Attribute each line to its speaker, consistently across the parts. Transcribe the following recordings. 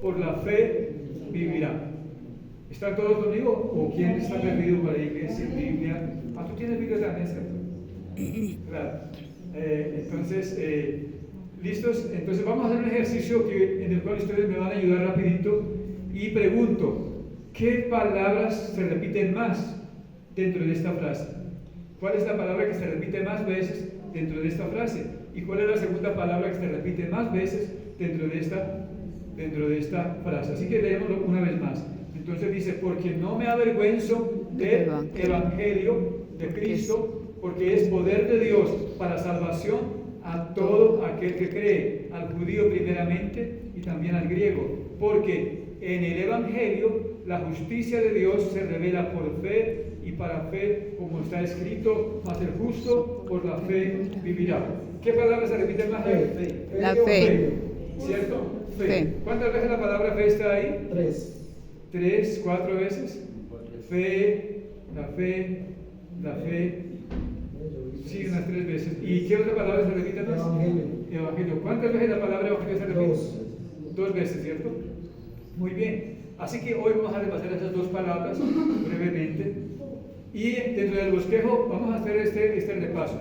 Speaker 1: por la fe vivirá. ¿Están todos conmigo? ¿O quién está perdido por ahí que sin Biblia? Ah, tú tienes Biblia también, ¿cierto? Claro. Entonces, ¿listos? Entonces vamos a hacer un ejercicio en el cual ustedes me van a ayudar rapidito y pregunto, ¿qué palabras se repiten más dentro de esta frase? ¿Cuál es la palabra que se repite más veces dentro de esta frase? ¿Y cuál es la segunda palabra que se repite más veces dentro de esta frase? Así que leémoslo una vez más. Entonces dice, porque no me avergüenzo del Evangelio de Cristo, porque es poder de Dios para salvación a todo aquel que cree, al judío primeramente y también al griego. Porque en el Evangelio la justicia de Dios se revela por fe y para fe, como está escrito, mas el justo por la fe vivirá. ¿Qué palabra se repite más?
Speaker 2: Fe.
Speaker 3: La fe.
Speaker 1: ¿Cierto? Fe.
Speaker 3: Fe.
Speaker 1: ¿Cuántas veces la palabra fe está ahí?
Speaker 2: 3.
Speaker 1: 3, 4 veces. Fe, la fe, la fe. Sí, unas 3 veces. ¿Y qué otra palabra se repite más?
Speaker 2: Evangelio.
Speaker 1: Evangelio. ¿Cuántas veces la palabra evangelio se repite?
Speaker 2: 2.
Speaker 1: 2 veces, ¿cierto? Muy bien. Así que hoy vamos a repasar esas 2 palabras brevemente. Y dentro del bosquejo vamos a hacer este repaso.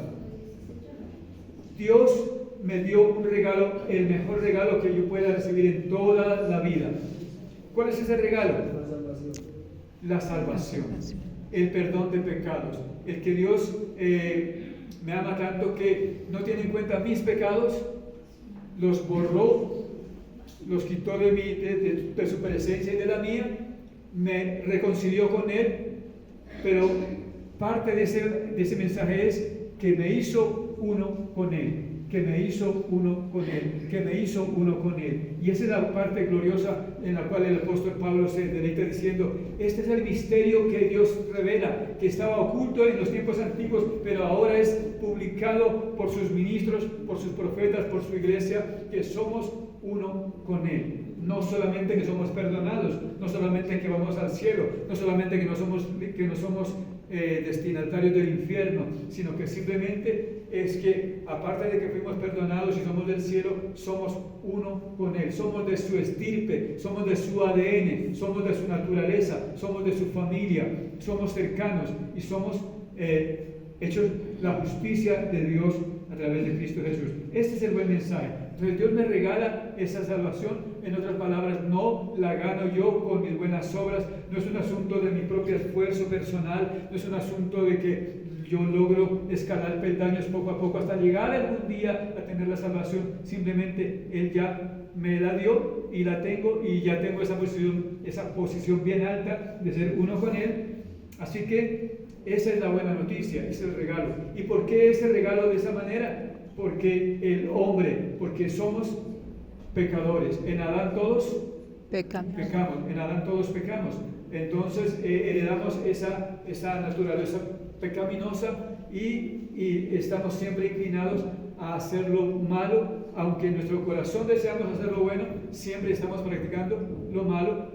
Speaker 1: Dios me dio un regalo, el mejor regalo que yo pueda recibir en toda la vida. ¿Cuál es ese regalo?
Speaker 2: La salvación.
Speaker 1: La salvación, el perdón de pecados, el que Dios me ama tanto que no tiene en cuenta mis pecados, los borró, los quitó de su presencia y de la mía, me reconcilió con Él, pero parte de ese mensaje es que me hizo uno con Él. Que me hizo uno con Él, que me hizo uno con Él. Y esa es la parte gloriosa en la cual el apóstol Pablo se deleita diciendo, este es el misterio que Dios revela, que estaba oculto en los tiempos antiguos, pero ahora es publicado por sus ministros, por sus profetas, por su iglesia, que somos uno con Él. No solamente que somos perdonados, no solamente que vamos al cielo, no solamente que no somos destinatarios del infierno, sino que simplemente es que aparte de que fuimos perdonados y somos del cielo, somos uno con Él, somos de su estirpe, somos de su ADN, somos de su naturaleza, somos de su familia, somos cercanos y somos hechos la justicia de Dios a través de Cristo Jesús. Este es el buen mensaje. Entonces Dios me regala esa salvación. En otras palabras, no la gano yo con mis buenas obras, no es un asunto de mi propio esfuerzo personal, no es un asunto de que yo logro escalar peldaños poco a poco hasta llegar algún día a tener la salvación. Simplemente Él ya me la dio y la tengo y ya tengo esa posición bien alta de ser uno con Él. Así que esa es la buena noticia, ese es el regalo. ¿Y por qué ese regalo de esa manera? Porque somos pecadores. En Adán todos pecamos, en Adán todos pecamos. Entonces heredamos esa naturaleza pecaminosa y estamos siempre inclinados a hacer lo malo, aunque en nuestro corazón deseamos hacer lo bueno, siempre estamos practicando lo malo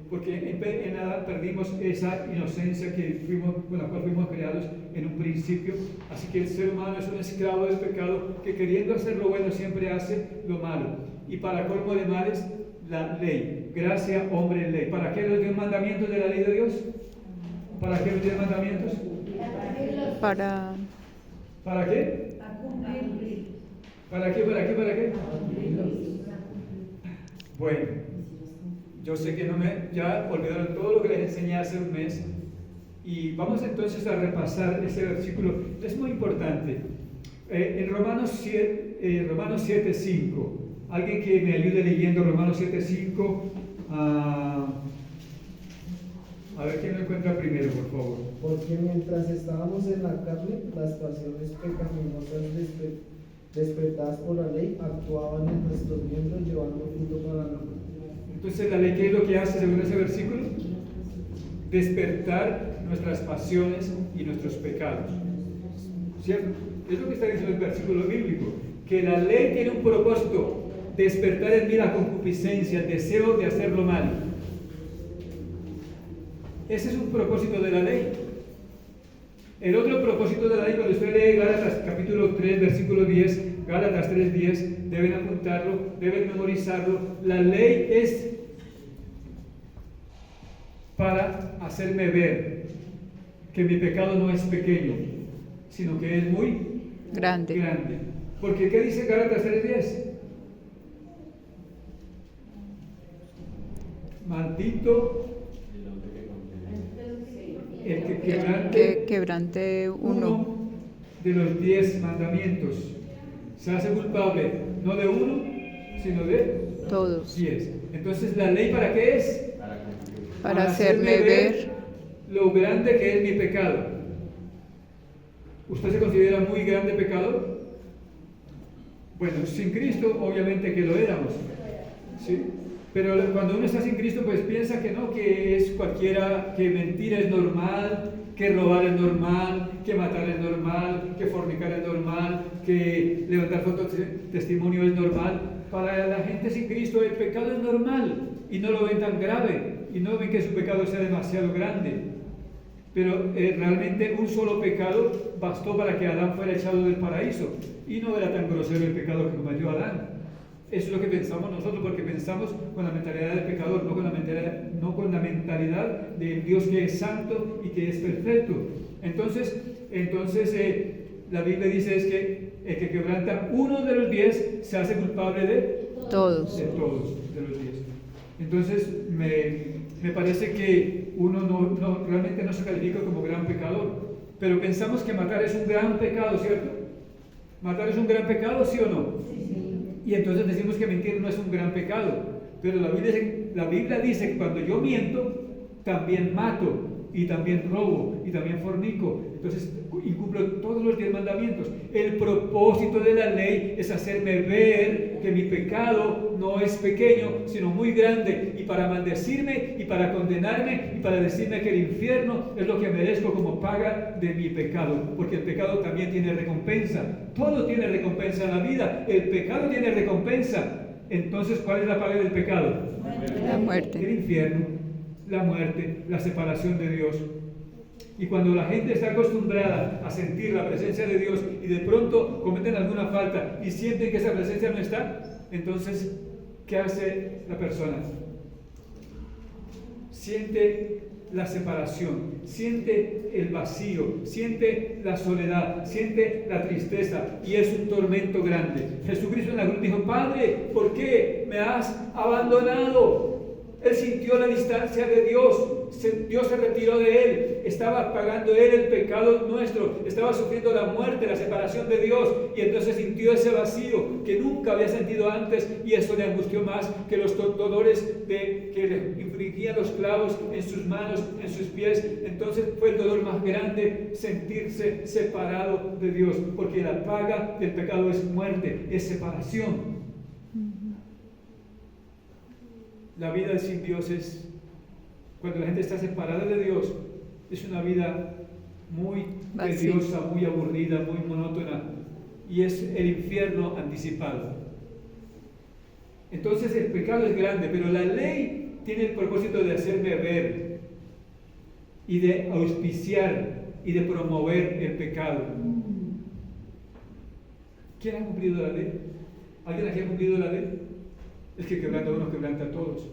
Speaker 1: porque en Adán perdimos esa inocencia con la cual fuimos creados en un principio. Así que el ser humano es un esclavo del pecado que queriendo hacer lo bueno siempre hace lo malo. Y para colmo de males, la ley. Gracia, hombre, ley. ¿Para qué los 10 mandamientos de la ley de Dios? ¿Para qué los 10 mandamientos? ¿Para qué? ¿Para qué? Bueno, yo sé que ya olvidaron todo lo que les enseñé hace un mes y vamos entonces a repasar ese versículo. Es muy importante. En Romanos 7:5. Alguien que me ayude leyendo Romanos 7:5. A ver quién lo encuentra primero, por favor.
Speaker 2: Porque mientras estábamos en la carne, las pasiones pecaminosas despertadas por la ley actuaban en nuestros miembros llevando fruto para la muerte.
Speaker 1: Entonces, ¿la ley qué es lo que hace según ese versículo? Despertar nuestras pasiones y nuestros pecados. ¿Cierto? Es lo que está diciendo el versículo bíblico. Que la ley tiene un propósito: despertar en mí la concupiscencia, el deseo de hacer lo malo. Ese es un propósito de la ley. El otro propósito de la ley, cuando usted lee Gálatas capítulo 3, versículo 10, Gálatas 3:10, deben apuntarlo, deben memorizarlo. La ley es para hacerme ver que mi pecado no es pequeño, sino que es muy
Speaker 3: grande.
Speaker 1: Porque ¿qué dice Gálatas 3:10? Maldito el que
Speaker 3: quebrante uno
Speaker 1: de los 10 mandamientos. Se hace culpable no de uno, sino de
Speaker 3: todos.
Speaker 1: 10. Entonces, ¿la ley para qué es?
Speaker 3: Para hacerme ver
Speaker 1: lo grande que es mi pecado. ¿Usted se considera muy grande pecador? Bueno, sin Cristo obviamente que lo éramos, ¿sí? Pero cuando uno está sin Cristo, pues piensa que no, que es cualquiera, que mentir es normal, que robar es normal, que matar es normal, que fornicar es normal, que levantar testimonio es normal. Para la gente sin Cristo el pecado es normal y no lo ven tan grave y no ven que su pecado sea demasiado grande. Pero realmente un solo pecado bastó para que Adán fuera echado del paraíso y no era tan grosero el pecado que cometió Adán. Eso es lo que pensamos nosotros, porque pensamos con la mentalidad del pecador, no con la mentalidad del Dios que es santo y que es perfecto. Entonces la Biblia dice es que el que quebranta uno de los 10 se hace culpable de
Speaker 3: todos.
Speaker 1: De los 10. Entonces me parece que uno realmente no se califica como gran pecador, pero pensamos que matar es un gran pecado, ¿cierto? ¿Matar es un gran pecado, sí o no?
Speaker 2: Sí.
Speaker 1: Y entonces decimos que mentir no es un gran pecado, pero la Biblia dice que cuando yo miento, también mato, y también robo, y también fornico. Entonces incumplo todos los 10 mandamientos. El propósito de la ley es hacerme ver que mi pecado no es pequeño, sino muy grande, y para maldecirme, y para condenarme, y para decirme que el infierno es lo que merezco como paga de mi pecado, porque el pecado también tiene recompensa. Todo tiene recompensa en la vida. El pecado tiene recompensa. Entonces, ¿cuál es la paga del pecado?
Speaker 3: La muerte.
Speaker 1: El infierno, la muerte, la separación de Dios. Y cuando la gente está acostumbrada a sentir la presencia de Dios y de pronto cometen alguna falta y sienten que esa presencia no está, entonces, ¿qué hace la persona? Siente la separación, siente el vacío, siente la soledad, siente la tristeza, y es un tormento grande. Jesucristo en la cruz dijo: Padre, ¿por qué me has abandonado? Él sintió la distancia de Dios. Dios se retiró de él, estaba pagando él el pecado nuestro, estaba sufriendo la muerte, la separación de Dios, y entonces sintió ese vacío que nunca había sentido antes, y eso le angustió más que los dolores que le infligían los clavos en sus manos, en sus pies. Entonces fue el dolor más grande, sentirse separado de Dios, porque la paga del pecado es muerte, es separación. La vida sin Dios es, cuando la gente está separada de Dios, es una vida muy tediosa, muy aburrida, muy monótona, y es el infierno anticipado. Entonces el pecado es grande, pero la ley tiene el propósito de hacerme ver y de auspiciar y de promover el pecado. ¿Quién ha cumplido la ley? ¿Alguien aquí ha cumplido la ley? El que quebranta a uno, quebranta a todos.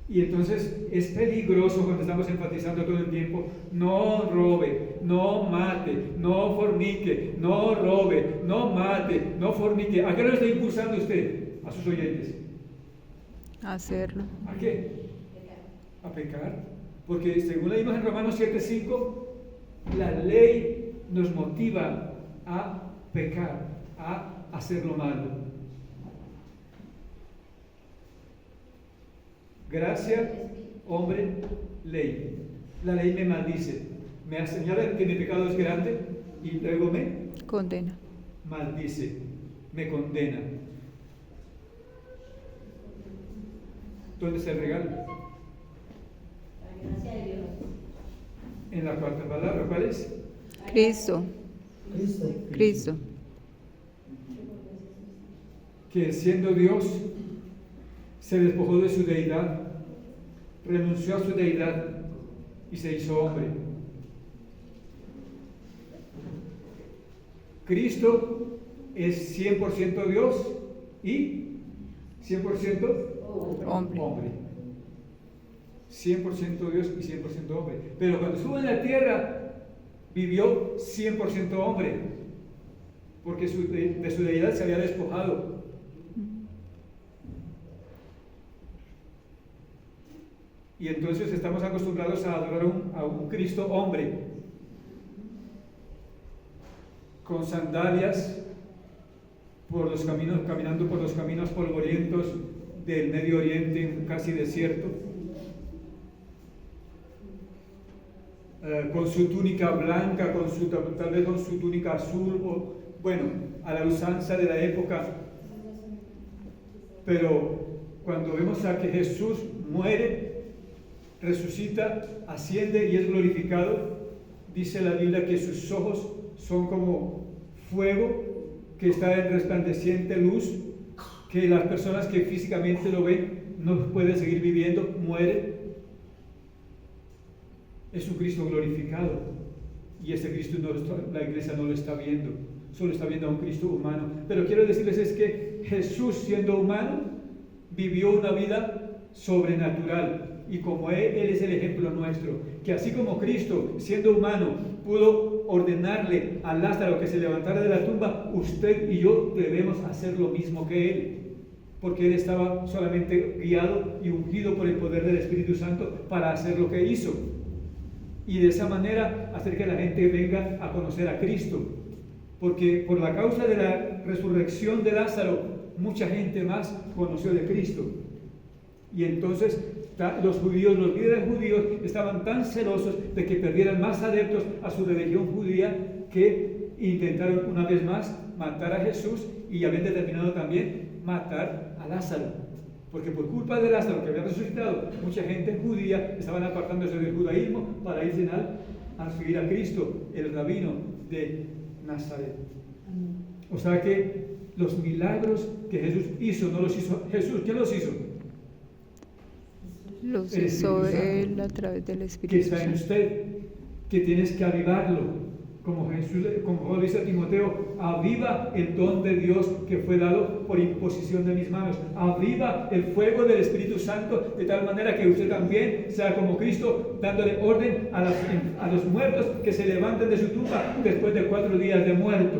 Speaker 1: Y entonces es peligroso cuando estamos enfatizando todo el tiempo: no robe, no mate, no fornique, no robe, no mate, no fornique. ¿A qué lo está impulsando usted? A sus oyentes.
Speaker 3: A hacerlo.
Speaker 1: ¿A qué? A pecar. Porque según leímos en Romanos 7:5, la ley nos motiva a pecar, a hacer lo malo. Gracia, hombre, ley. La ley me maldice, me señala que mi pecado es grande y luego me
Speaker 3: condena,
Speaker 1: maldice, me condena. ¿Dónde está el regalo?
Speaker 4: La gracia de Dios.
Speaker 1: En la cuarta palabra, ¿cuál es?
Speaker 3: Cristo.
Speaker 2: Cristo.
Speaker 1: Que siendo Dios, se despojó de su deidad, renunció a su deidad y se hizo hombre. Cristo es 100% Dios y 100% hombre. 100% Dios y 100% hombre. Pero cuando estuvo en la tierra, vivió 100% hombre, porque de su deidad se había despojado. Y entonces estamos acostumbrados a adorar a un Cristo hombre, con sandalias, caminando por los caminos polvorientos del Medio Oriente, casi desierto, con su túnica blanca, tal vez con su túnica azul, o bueno, a la usanza de la época. Pero cuando vemos a que Jesús muere, resucita, asciende y es glorificado, dice la Biblia que sus ojos son como fuego que está en resplandeciente luz, que las personas que físicamente lo ven no pueden seguir viviendo, muere. Es un Cristo glorificado, y ese Cristo la iglesia no lo está viendo, solo está viendo a un Cristo humano. Pero quiero decirles es que Jesús, siendo humano, vivió una vida sobrenatural, y como Él es el ejemplo nuestro, que así como Cristo, siendo humano, pudo ordenarle a Lázaro que se levantara de la tumba, usted y yo debemos hacer lo mismo que Él, porque Él estaba solamente guiado y ungido por el poder del Espíritu Santo para hacer lo que hizo, y de esa manera hacer que la gente venga a conocer a Cristo, porque por la causa de la resurrección de Lázaro, mucha gente más conoció de Cristo. Y entonces los líderes judíos estaban tan celosos de que perdieran más adeptos a su religión judía, que intentaron una vez más matar a Jesús, y habían determinado también matar a Lázaro, porque por culpa de Lázaro, que había resucitado, mucha gente judía estaban apartándose del judaísmo para irse a seguir a Cristo, el rabino de Nazaret. O sea que los milagros que Jesús hizo no los hizo Jesús. ¿Quién los hizo?
Speaker 3: Los hizo Él a través del Espíritu
Speaker 1: que está en usted, que tienes que avivarlo. Como Pablo dice a Timoteo, aviva el don de Dios que fue dado por imposición de mis manos. Aviva el fuego del Espíritu Santo, de tal manera que usted también sea como Cristo, dándole orden a los muertos que se levanten de su tumba después de 4 días de muerto.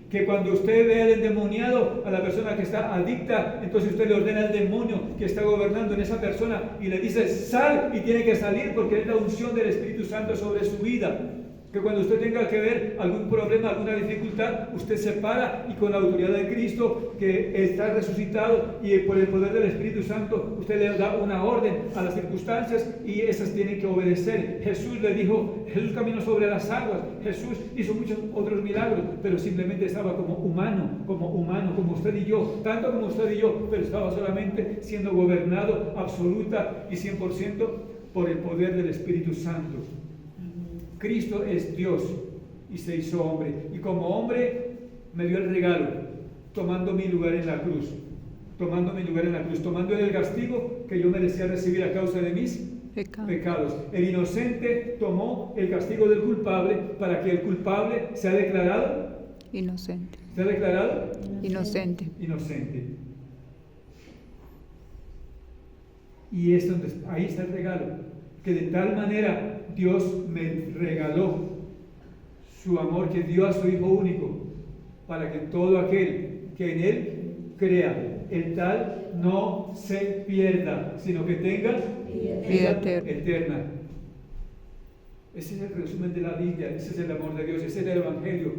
Speaker 1: Que cuando usted ve al endemoniado, a la persona que está adicta, entonces usted le ordena al demonio que está gobernando en esa persona y le dice, sal, y tiene que salir, porque es la unción del Espíritu Santo sobre su vida. Que cuando usted tenga que ver algún problema, alguna dificultad, usted se para y con la autoridad de Cristo, que está resucitado, y por el poder del Espíritu Santo, usted le da una orden a las circunstancias y esas tienen que obedecer. Jesús caminó sobre las aguas, Jesús hizo muchos otros milagros, pero simplemente estaba como humano, como usted y yo, tanto como usted y yo, pero estaba solamente siendo gobernado absoluta y 100% por el poder del Espíritu Santo. Cristo es Dios y se hizo hombre, y como hombre me dio el regalo, tomando mi lugar en la cruz, tomando el castigo que yo merecía recibir a causa de mis pecados. El inocente tomó el castigo del culpable para que el culpable sea declarado
Speaker 3: inocente.
Speaker 1: ¿Sea declarado?
Speaker 3: Inocente.
Speaker 1: Y ahí está el regalo, que de tal manera Dios me regaló su amor, que dio a su Hijo único, para que todo aquel que en Él crea, el tal no se pierda, sino que tenga vida eterna. Ese es el resumen de la Biblia, ese es el amor de Dios, ese es el Evangelio,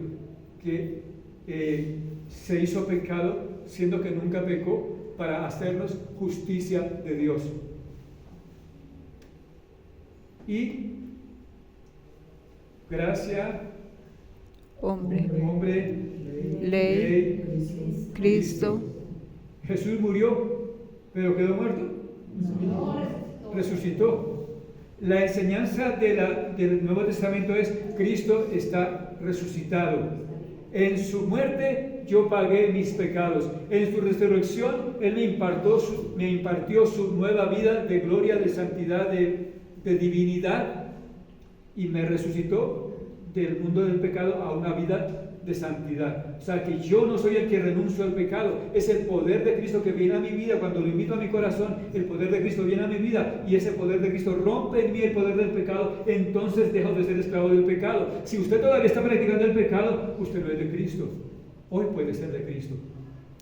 Speaker 1: que se hizo pecado, siendo que nunca pecó, para hacernos justicia de Dios. Y gracia, hombre, ley, Cristo. Jesús murió, pero quedó muerto. Resucitó. La enseñanza del Nuevo Testamento es: Cristo está resucitado. En su muerte yo pagué mis pecados. En su resurrección Él me impartió su nueva vida de gloria, de santidad, de divinidad, y me resucitó del mundo del pecado a una vida de santidad. O sea, que yo no soy el que renuncio al pecado, es el poder de Cristo que viene a mi vida. Cuando lo invito a mi corazón, el poder de Cristo viene a mi vida y ese poder de Cristo rompe en mí el poder del pecado, entonces dejo de ser esclavo del pecado. Si usted todavía está practicando el pecado, usted no es de Cristo. Hoy puede ser de Cristo.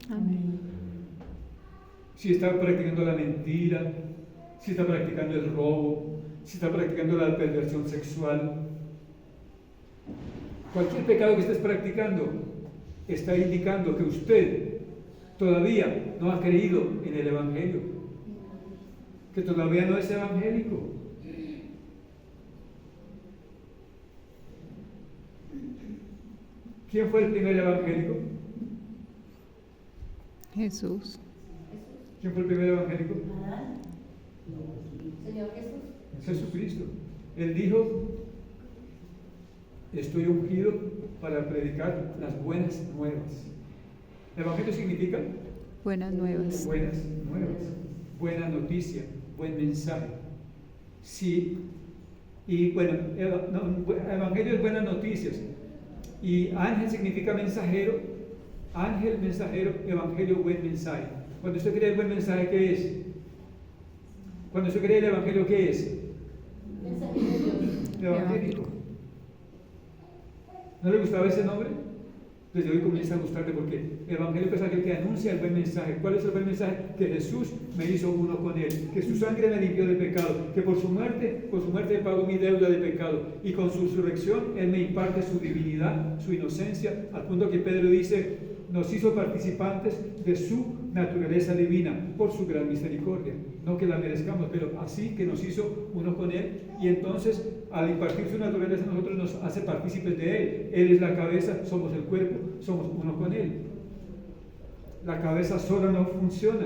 Speaker 3: Amén.
Speaker 1: Si está practicando la mentira, si está practicando el robo, si está practicando la perversión sexual, cualquier pecado que estés practicando está indicando que usted todavía no ha creído en el Evangelio, que todavía no es evangélico. ¿Quién fue el primer evangélico?
Speaker 3: Jesús.
Speaker 1: ¿Quién fue el primer evangélico?
Speaker 4: Señor Jesús.
Speaker 1: Jesucristo. Él dijo: estoy ungido para predicar las buenas nuevas. Evangelio significa
Speaker 3: Buenas nuevas.
Speaker 1: buenas nuevas, buena noticia, buen mensaje. Sí, y bueno, evangelio es buenas noticias. Y ángel significa mensajero, ángel, mensajero, evangelio, buen mensaje. Cuando usted cree el buen mensaje, ¿qué es? Cuando usted cree el evangelio, ¿qué es?
Speaker 4: Mensajero de Dios.
Speaker 1: Evangélico. ¿No le gustaba ese nombre? Desde hoy comienza a gustarte, porque evangélico es aquel que anuncia el buen mensaje. ¿Cuál es el buen mensaje? Que Jesús me hizo uno con él, que su sangre me limpió del pecado, que por su muerte pagó mi deuda de pecado, y con su resurrección él me imparte su divinidad, su inocencia, al punto que Pedro dice: nos hizo participantes de su naturaleza divina por su gran misericordia. No que la merezcamos, pero así que nos hizo uno con él, y entonces al impartir su naturaleza a nosotros nos hace partícipes de él. Él es la cabeza, somos el cuerpo, somos uno con él. La cabeza sola no funciona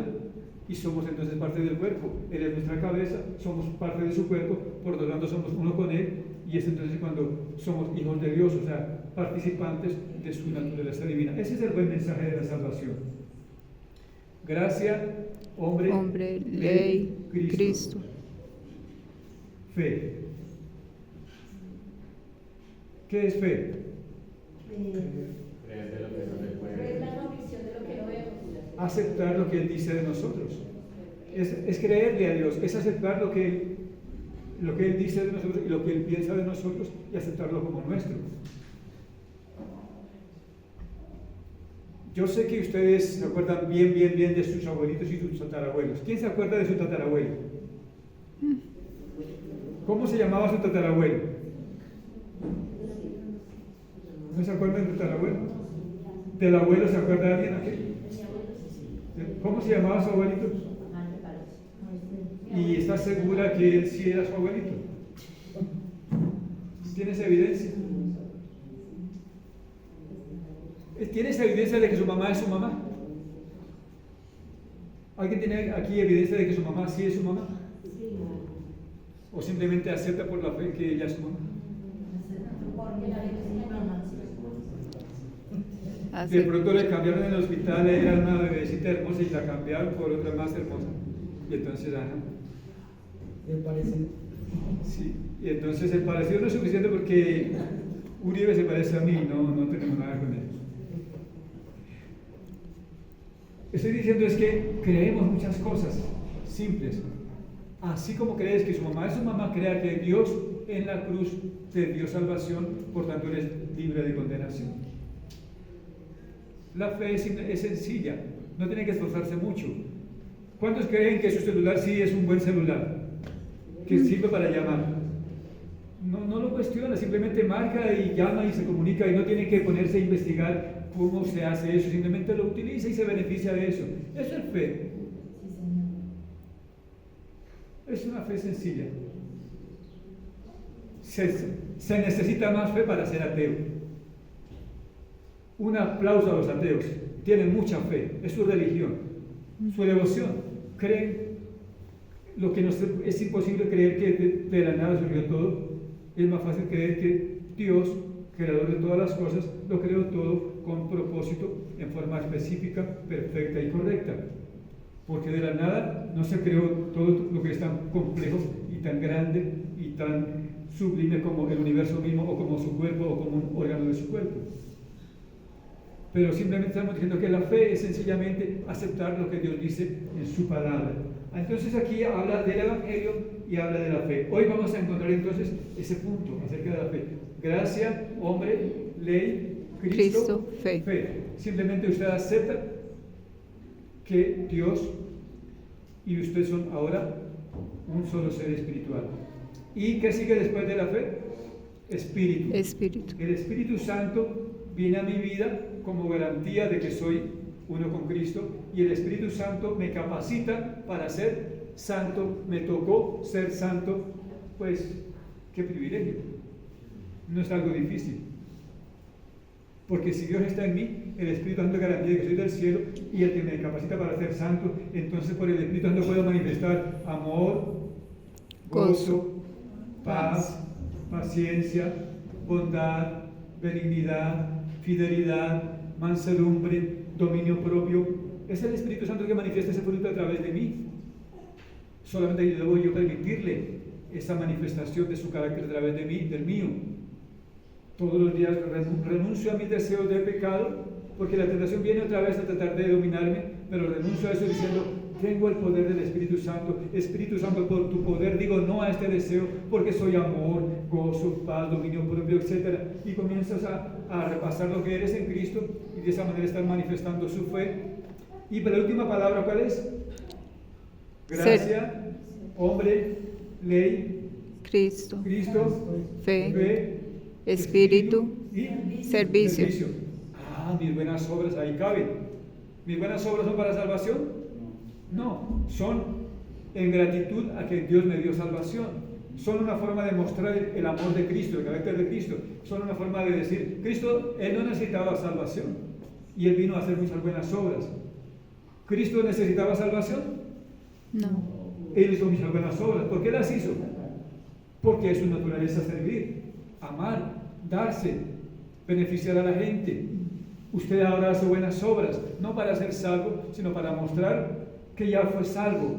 Speaker 1: y somos entonces parte del cuerpo. Él es nuestra cabeza, somos parte de su cuerpo, por lo tanto somos uno con él, y es entonces cuando somos hijos de Dios, o sea, participantes de su naturaleza divina. Ese es el buen mensaje de la salvación. Gracia, hombre,
Speaker 3: ley, Cristo.
Speaker 1: Fe. ¿Qué es fe?
Speaker 4: Es la convicción de lo que no vemos.
Speaker 1: Aceptar lo que Él dice de nosotros. Es creerle a Dios, es aceptar lo que Él dice de nosotros y lo que Él piensa de nosotros, y aceptarlo como nuestro. Yo sé que ustedes se acuerdan bien de sus abuelitos y sus tatarabuelos. ¿Quién se acuerda de su tatarabuelo? ¿Cómo se llamaba su tatarabuelo? ¿No se acuerdan de su tatarabuelo? ¿Del abuelo se acuerda alguien aquí? ¿Cómo se llamaba su abuelito? ¿Y estás segura que él sí era su abuelito? ¿Tienes evidencia? ¿Tienes evidencia de que su mamá es su mamá? ¿Alguien tiene aquí evidencia de que su mamá sí es su mamá? ¿O simplemente acepta por la fe que ella es su mamá? De pronto le cambiaron en el hospital, era una bebecita hermosa y la cambiaron por otra más hermosa. Y entonces,
Speaker 2: Me parece.
Speaker 1: sí. Y entonces el parecido no es suficiente porque Uribe se parece a mí, no tenemos nada con él. Estoy diciendo es que creemos muchas cosas simples. Así como crees que su mamá es su mamá, crea que Dios en la cruz te dio salvación, por tanto eres libre de condenación. La fe es sencilla, no tiene que esforzarse mucho. ¿Cuántos creen que su celular sí es un buen celular? Que sirve para llamar. No lo cuestiona, simplemente marca y llama y se comunica, y no tiene que ponerse a investigar cómo se hace eso, simplemente lo utiliza y se beneficia de eso. Eso es fe. Es una fe sencilla. Se necesita más fe para ser ateo. Un aplauso a los ateos. Tienen mucha fe, es su religión, su devoción. Creen lo que es imposible creer, que de la nada surgió todo. Es más fácil creer que Dios, creador de todas las cosas, lo creó todo con propósito, en forma específica, perfecta y correcta. Porque de la nada no se creó todo lo que es tan complejo y tan grande y tan sublime como el universo mismo, o como su cuerpo, o como un órgano de su cuerpo. pero simplemente estamos diciendo que la fe es sencillamente aceptar lo que Dios dice en su palabra. Entonces aquí habla del Evangelio y habla de la fe. Hoy vamos a encontrar entonces ese punto acerca de la fe. Gracia, hombre, ley, Cristo,
Speaker 3: fe.
Speaker 1: Simplemente usted acepta que Dios y usted son ahora un solo ser espiritual. ¿Y qué sigue después de la fe? Espíritu. El Espíritu Santo viene a mi vida como garantía de que soy uno con Cristo, y el Espíritu Santo me capacita para ser santo. Me tocó ser santo, pues qué privilegio. No es algo difícil, porque si Dios está en mí, el Espíritu Santo garantía de que soy del cielo, y el que me capacita para ser santo, entonces por el Espíritu Santo puedo manifestar amor, gozo, paz, paciencia, bondad, benignidad, fidelidad, mansedumbre, dominio propio. Es el Espíritu Santo que manifiesta ese fruto a través de mí. Solamente debo yo permitirle esa manifestación de su carácter a través de mí, del mío. Todos los días renuncio a mis deseos de pecado, porque la tentación viene otra vez a tratar de dominarme, pero renuncio a eso diciendo: tengo el poder del Espíritu Santo. Espíritu Santo, por tu poder digo no a este deseo, porque soy amor, gozo, paz, dominio propio, etc. Y comienzas a repasar lo que eres en Cristo, y de esa manera estar manifestando su fe. Y la última palabra, ¿cuál es? Gracia, hombre, ley,
Speaker 3: Cristo,
Speaker 1: fe,
Speaker 3: Espíritu
Speaker 1: y
Speaker 3: servicio.
Speaker 1: Mis buenas obras ahí caben. ¿Mis buenas obras son para salvación? No, son en gratitud a que Dios me dio salvación. Son una forma de mostrar el amor de Cristo, el carácter de Cristo. Son una forma de decir: Cristo, Él no necesitaba salvación, y Él vino a hacer muchas buenas obras. ¿Cristo necesitaba salvación?
Speaker 3: No.
Speaker 1: Él hizo muchas buenas obras. ¿Por qué las hizo? Porque es su naturaleza servir, amar, darse, beneficiar a la gente. Usted ahora hace buenas obras, no para ser salvo, sino para mostrar que ya fue salvo,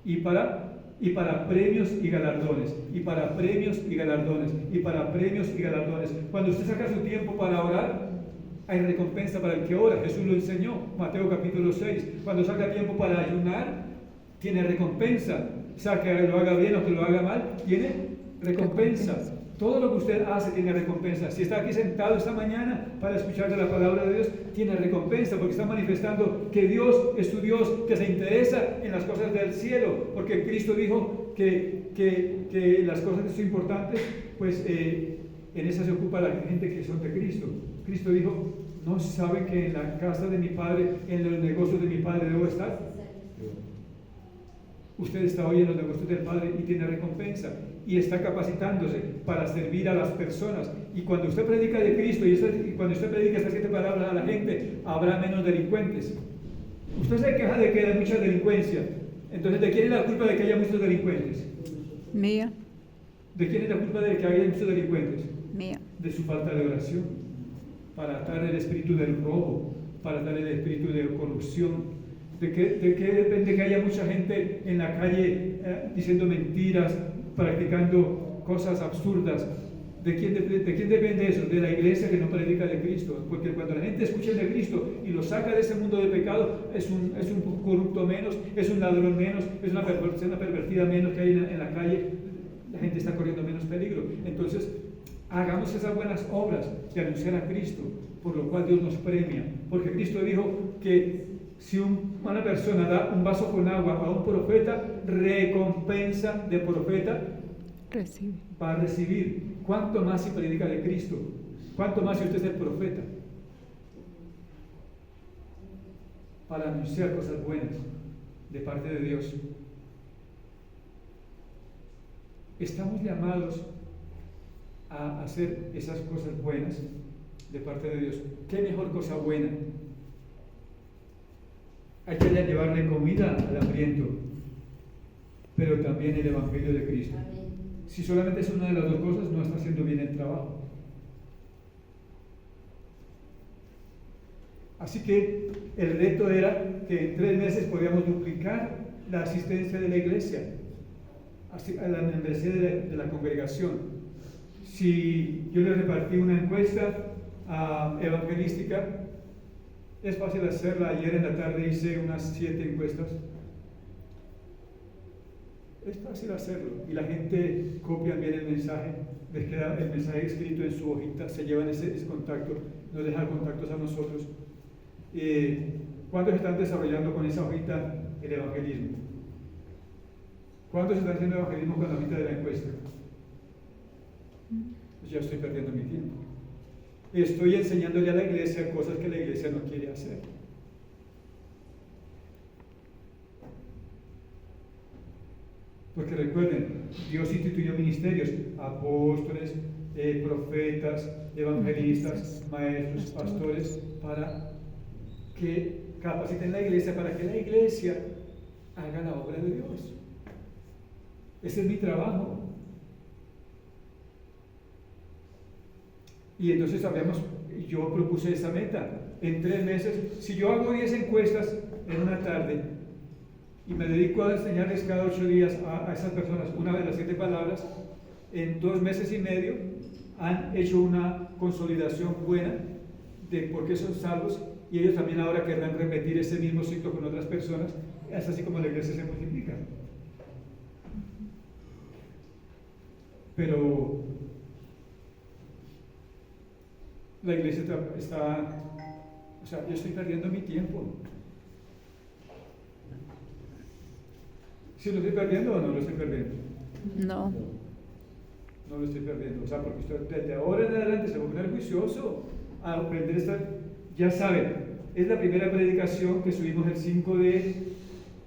Speaker 1: y para premios y galardones, y para premios y galardones, y para premios y galardones. Cuando usted saca su tiempo para orar, hay recompensa para el que ora. Jesús lo enseñó, Mateo capítulo 6. Cuando saca tiempo para ayunar, tiene recompensa. Sea que lo haga bien o que lo haga mal, tiene recompensa. Todo lo que usted hace tiene recompensa. Si está aquí sentado esta mañana para escuchar de la palabra de Dios, tiene recompensa, porque está manifestando que Dios es su Dios, que se interesa en las cosas del cielo, porque Cristo dijo que las cosas que son importantes, pues en esas se ocupa la gente que son de Cristo. Cristo dijo: ¿no saben que en la casa de mi Padre, en los negocios de mi Padre debo estar? Usted está hoy en los negocios del Padre y tiene recompensa, y está capacitándose para servir a las personas. Y cuando usted predica de Cristo y cuando usted predica estas 7 palabras a la gente, habrá menos delincuentes. Usted se queja de que hay mucha delincuencia. Entonces, ¿de quién es la culpa de que haya muchos delincuentes?
Speaker 3: Mía.
Speaker 1: ¿De quién es la culpa de que haya muchos delincuentes?
Speaker 3: Mía.
Speaker 1: De su falta de oración, para atar el espíritu del robo, para atar el espíritu de corrupción. ¿De qué depende que haya mucha gente en la calle diciendo mentiras, practicando cosas absurdas? ¿De quién depende eso? De la iglesia que no predica de Cristo. Porque cuando la gente escucha de Cristo y lo saca de ese mundo de pecado, es un corrupto menos, es un ladrón menos, es una pervertida menos que hay en la calle. La gente está corriendo menos peligro. Entonces, hagamos esas buenas obras de anunciar a Cristo, por lo cual Dios nos premia. Porque Cristo dijo que si una persona da un vaso con agua a un profeta, recompensa de profeta va a recibir. ¿Cuánto más si predica de Cristo? ¿Cuánto más si usted es el profeta? Para anunciar cosas buenas de parte de Dios. Estamos llamados a hacer esas cosas buenas de parte de Dios. ¿Qué mejor cosa buena? Hay que llevarle comida al hambriento, pero también el Evangelio de Cristo. Si solamente es una de las dos cosas, no está haciendo bien el trabajo. Así que el reto era que en 3 meses podíamos duplicar la asistencia de la iglesia, a la membresía de la congregación. Si yo le repartí una encuesta evangelística Es fácil hacerla. Ayer en la tarde hice unas 7 encuestas. Es fácil hacerlo. Y la gente copia bien el mensaje, les queda el mensaje escrito en su hojita, se llevan ese contacto, nos dejan contactos a nosotros. ¿Cuántos están desarrollando con esa hojita el evangelismo? ¿Cuántos están haciendo evangelismo con la hojita de la encuesta? Pues ya estoy perdiendo mi tiempo. Estoy enseñándole a la iglesia cosas que la iglesia no quiere hacer. Porque recuerden, Dios instituyó ministerios, apóstoles, profetas, evangelistas, maestros, pastores, para que capaciten la iglesia, para que la iglesia haga la obra de Dios. Ese es mi trabajo. Y entonces yo propuse esa meta. En 3 meses, si yo hago 10 encuestas en una tarde y me dedico a enseñarles cada 8 días a esas personas una de las 7 palabras, en 2 meses y medio han hecho una consolidación buena de por qué son salvos, y ellos también ahora querrán repetir ese mismo ciclo con otras personas. Es así como la iglesia se multiplica. Pero la iglesia está, o sea, yo estoy perdiendo mi tiempo. ¿Sí lo estoy perdiendo o no lo estoy perdiendo?
Speaker 3: No.
Speaker 1: No lo estoy perdiendo. O sea, porque usted desde ahora en adelante se va a poner juicioso a aprender ya saben, es la primera predicación que subimos el 5 de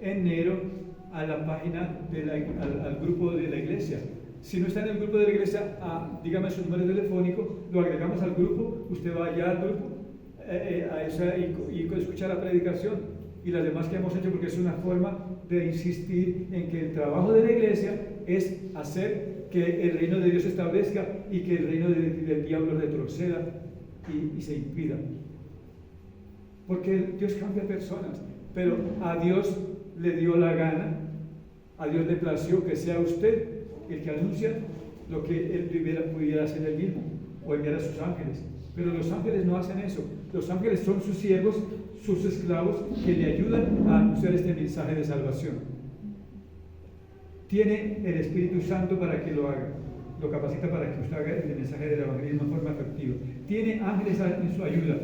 Speaker 1: enero a la página, al grupo de la iglesia. Si no está en el grupo de la iglesia, dígame su número telefónico, lo agregamos al grupo, usted va allá al grupo y escucha la predicación y las demás que hemos hecho, porque es una forma de insistir en que el trabajo de la iglesia es hacer que el reino de Dios se establezca y que el reino del diablo retroceda y se impida. Porque Dios cambia personas, pero a Dios le dio la gana, a Dios le plació que sea usted el que anuncia lo que él pudiera hacer él mismo, o enviar a sus ángeles. Pero los ángeles no hacen eso. Los ángeles son sus siervos, sus esclavos, que le ayudan a anunciar este mensaje de salvación. Tiene el Espíritu Santo para que lo haga, lo capacita para que usted haga el mensaje del evangelismo de forma efectiva. Tiene ángeles en su ayuda.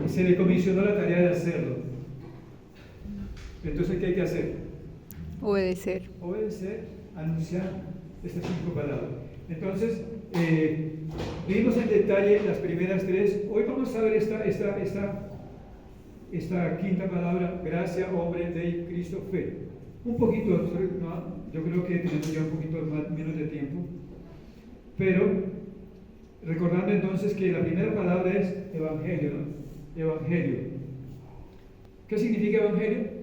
Speaker 1: Y se le comisionó la tarea de hacerlo. Entonces, ¿qué hay que hacer?
Speaker 3: Obedecer.
Speaker 1: Obedecer, anunciar estas 5 palabras. Entonces, vimos en detalle las primeras 3. Hoy vamos a ver esta quinta palabra: gracia, hombre, Dei, Cristo, fe. Un poquito, yo creo que tenemos ya un poquito menos de tiempo, pero recordando entonces que la primera palabra es evangelio, ¿no? Evangelio. ¿Qué significa evangelio?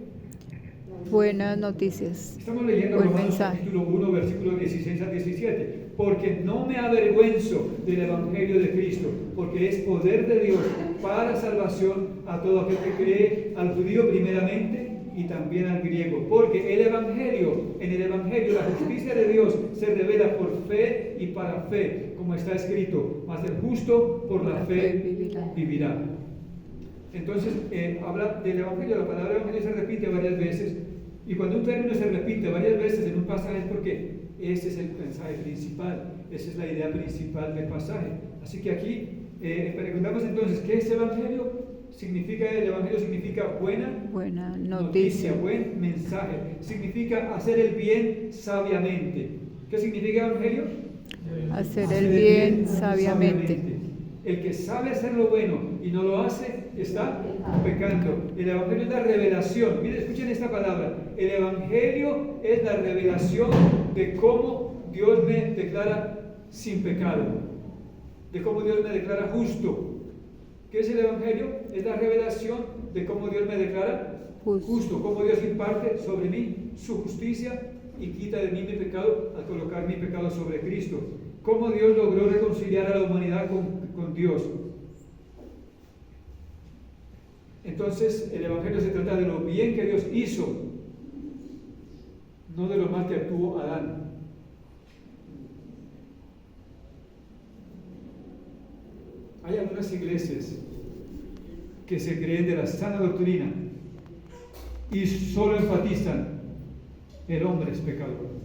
Speaker 3: Buenas noticias.
Speaker 1: Estamos leyendo
Speaker 3: Buen
Speaker 1: Romanos
Speaker 3: mensaje.
Speaker 1: capítulo 1, versículos 16 a 17. Porque no me avergüenzo del evangelio de Cristo, porque es poder de Dios para salvación a todo aquel que cree, al judío primeramente y también al griego. Porque en el evangelio la justicia de Dios se revela por fe y para fe, como está escrito: mas el justo por la fe vivirá. Entonces, habla del evangelio. La palabra evangelio se repite varias veces, y cuando un término se repite varias veces en un pasaje es porque ese es el mensaje principal, esa es la idea principal del pasaje. Así que aquí preguntamos entonces, ¿qué es evangelio? El evangelio significa buena noticia, buen mensaje. Significa hacer el bien sabiamente. ¿Qué significa evangelio?
Speaker 3: Hacer el bien sabiamente.
Speaker 1: El que sabe hacer lo bueno y no lo hace, está pecando. El evangelio es la revelación. Miren, escuchen esta palabra. El evangelio es la revelación de cómo Dios me declara sin pecado, de cómo Dios me declara justo. ¿Qué es el evangelio? Es la revelación de cómo Dios me declara justo, cómo Dios imparte sobre mí su justicia y quita de mí mi pecado al colocar mi pecado sobre Cristo. Cómo Dios logró reconciliar a la humanidad con Dios. Entonces, el evangelio se trata de lo bien que Dios hizo, no de lo mal que actuó Adán. Hay algunas iglesias que se creen de la sana doctrina y solo enfatizan: el hombre es pecador.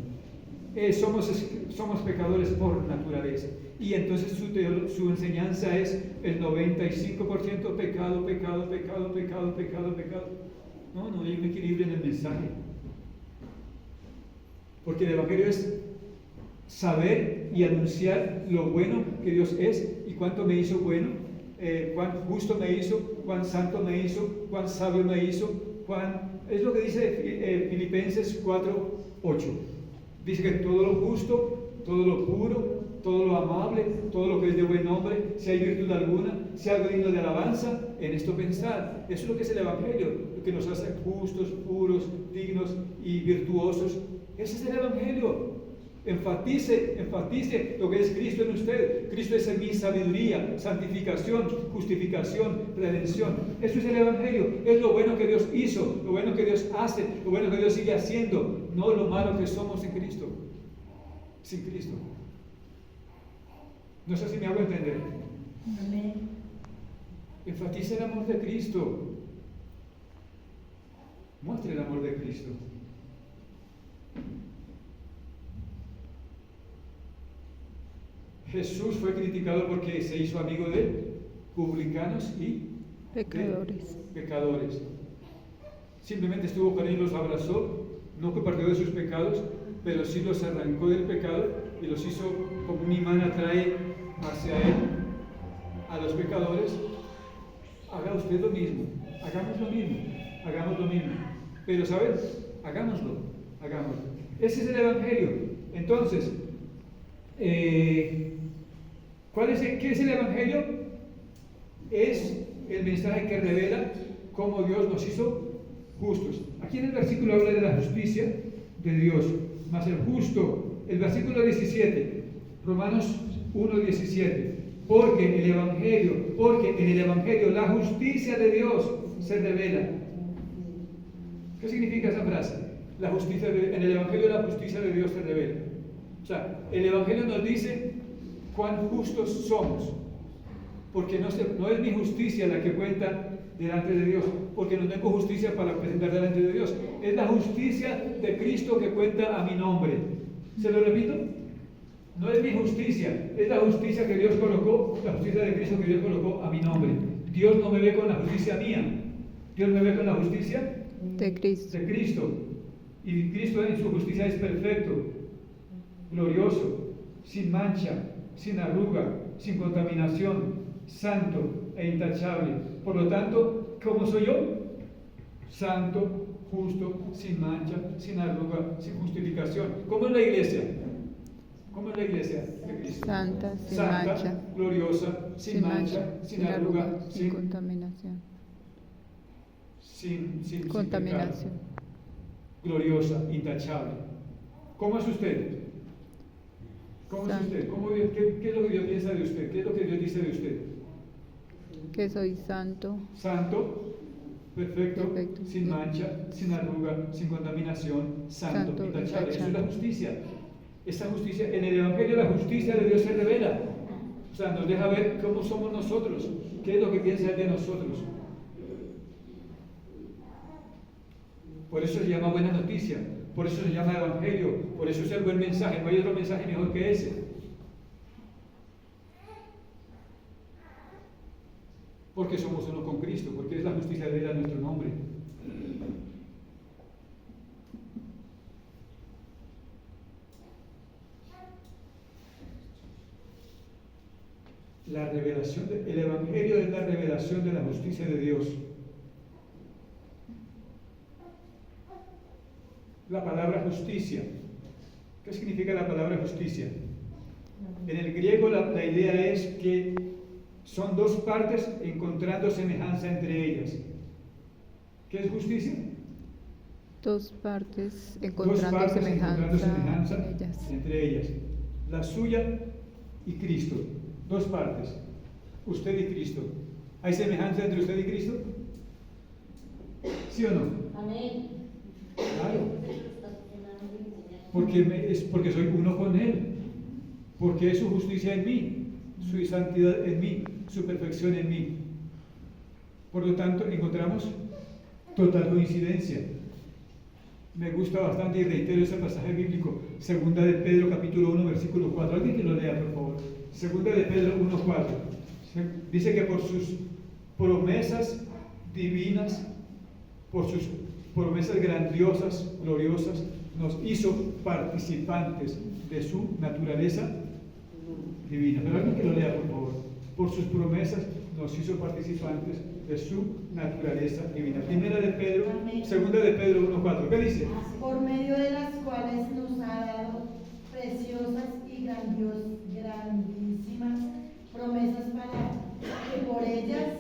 Speaker 1: Somos pecadores por naturaleza. Y entonces su enseñanza es el 95% pecado, pecado, pecado, pecado, pecado, pecado. No hay un equilibrio en el mensaje. Porque el Evangelio es saber y anunciar lo bueno que Dios es y cuánto me hizo bueno, cuán justo me hizo, cuán santo me hizo, cuán sabio me hizo, es lo que dice Filipenses 4:8. Dice que todo lo justo, todo lo puro, todo lo amable, todo lo que es de buen nombre, si hay virtud alguna, si hay algo digno de alabanza, en esto pensar. Eso es lo que es el Evangelio, lo que nos hace justos, puros, dignos y virtuosos. Ese es el Evangelio. Enfatice lo que es Cristo en usted. Cristo es en mí sabiduría, santificación, justificación, redención. Eso es el Evangelio. Es lo bueno que Dios hizo, lo bueno que Dios hace, lo bueno que Dios sigue haciendo, no lo malo que somos en Cristo. Sin Cristo. No sé si me hago entender.
Speaker 4: Amén.
Speaker 1: Enfatice el amor de Cristo. Muestre el amor de Cristo. Jesús fue criticado porque se hizo amigo de publicanos y pecadores. Simplemente estuvo con ellos, los abrazó, no compartió de sus pecados, pero sí los arrancó del pecado y los hizo como un imán, atrae hacia él a los pecadores. Haga usted lo mismo, hagamos lo mismo. Pero ¿sabes? Hagámoslo. Ese es el Evangelio. Entonces, ¿qué es el Evangelio? Es el mensaje que revela cómo Dios nos hizo justos. Aquí en el versículo habla de la justicia de Dios, más el justo. El versículo 17, Romanos 1:17, porque en el Evangelio la justicia de Dios se revela. ¿Qué significa esa frase? En el Evangelio la justicia de Dios se revela. O sea, el Evangelio nos dice cuán justos somos, porque no es mi justicia la que cuenta delante de Dios, porque no tengo justicia para presentar delante de Dios. Es la justicia de Cristo que cuenta a mi nombre. ¿Se lo repito? No es mi justicia, es la justicia que Dios colocó, la justicia de Cristo que Dios colocó a mi nombre. Dios no me ve con la justicia mía, Dios me ve con la justicia
Speaker 3: de Cristo. Y Cristo en su justicia es perfecto, glorioso, sin mancha, sin arruga, sin contaminación, santo e intachable. Por lo tanto, ¿cómo soy yo? Santo, justo, sin mancha, sin arruga, sin justificación. ¿Cómo es la iglesia? ¿Cómo es la iglesia de Cristo? Santa, sin mancha,
Speaker 1: gloriosa, sin mancha, sin arruga,
Speaker 3: sin contaminación.
Speaker 1: Sin
Speaker 3: contaminación.
Speaker 1: Pecado. Gloriosa, intachable. ¿Cómo es usted? ¿Cómo es usted? ¿Qué es lo que Dios piensa de usted? ¿Qué es lo que Dios dice de usted?
Speaker 3: Que soy santo.
Speaker 1: Santo, perfecto. Sin mancha, sin arruga, sin contaminación, santo, intachable. Eso es la justicia. Esa justicia, en el Evangelio la justicia de Dios se revela. O sea, nos deja ver cómo somos nosotros, qué es lo que piensa Él de nosotros. Por eso se llama buena noticia, por eso se llama Evangelio, por eso es el buen mensaje. No hay otro mensaje mejor que ese. Porque somos uno con Cristo, porque es la justicia de Él a nuestro nombre. El Evangelio es la revelación de la justicia de Dios. La palabra justicia. ¿Qué significa la palabra justicia? En el griego la idea es que son dos partes encontrando semejanza entre ellas. ¿Qué es justicia?
Speaker 3: Dos partes encontrando semejanza
Speaker 1: entre ellas. La suya y Cristo. Dos partes. Usted y Cristo. ¿Hay semejanza entre usted y Cristo? ¿Sí o no?
Speaker 4: Amén.
Speaker 1: Claro. Porque soy uno con Él. Porque es su justicia en mí, su santidad en mí, su perfección en mí.
Speaker 3: Por lo tanto, encontramos total coincidencia. Me gusta bastante y reitero ese pasaje bíblico, Segunda de Pedro capítulo 1 versículo 4. Alguien que lo lea, por favor. Segunda de Pedro 1:4. Dice que por sus promesas divinas, por sus promesas grandiosas, gloriosas, nos hizo participantes de su naturaleza divina. Pero alguien que lo lea, por favor. Por sus promesas nos hizo participantes de su naturaleza divina. Primera de Pedro, segunda de Pedro 1:4. ¿Qué dice?
Speaker 5: Por medio de las cuales nos ha dado preciosas y grandísimas promesas para que por ellas